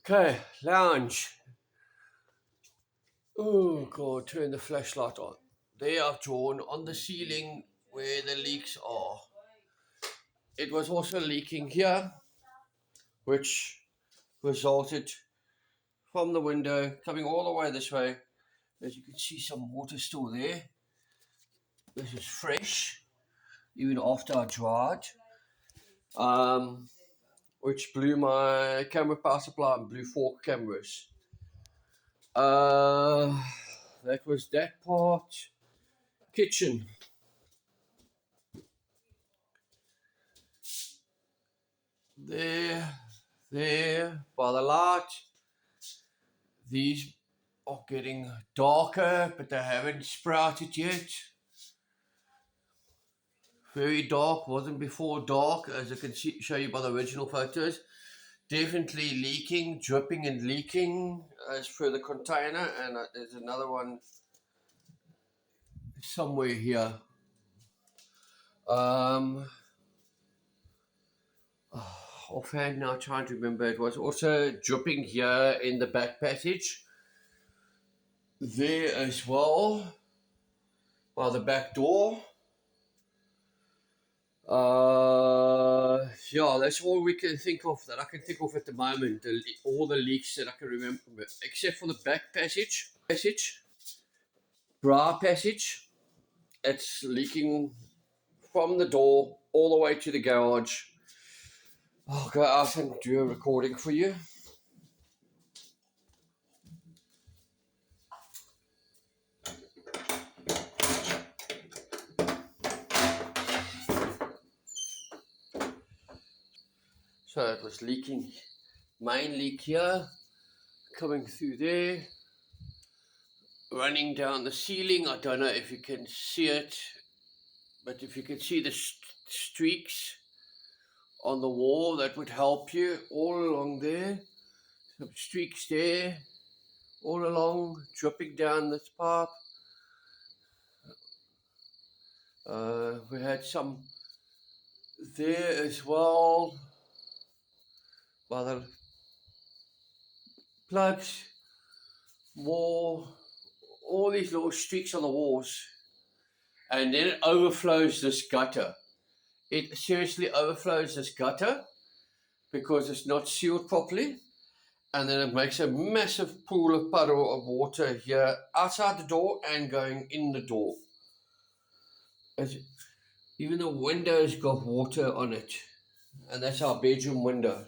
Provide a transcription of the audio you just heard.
Okay, lounge. Oh god, turn the flashlight on. They are drawn on the ceiling where the leaks are. It was also leaking here, which resulted from the window coming all the way this way. As you can see, some water still there. This is fresh, even after I dried. Which blew my camera power supply and blew 4 cameras. That was that part. Kitchen. There, by the light. These are getting darker, but they haven't sprouted yet. Very dark, wasn't before dark, as I can show you by the original photos. Definitely leaking, dripping and leaking as per the container, and there's another one somewhere here. Offhand now, trying to remember, it was also dripping here in the back passage. There as well, by the back door. Yeah, that's all we can think of, that I can think of at the moment. All the leaks that I can remember, except for the back passage, bra passage. It's leaking from the door all the way to the garage. I'll go out and do a recording for you. So it was leaking, main leak here, coming through there, running down the ceiling. I don't know if you can see it, but if you can see the streaks on the wall, that would help you. All along there, some streaks there, all along, dripping down this pipe. We had some there as well, by the plugs, more, all these little streaks on the walls, and then it overflows this gutter. It seriously overflows this gutter because it's not sealed properly, and then it makes a massive pool of puddle of water here outside the door and going in the door. Even the window's got water on it, and that's our bedroom window.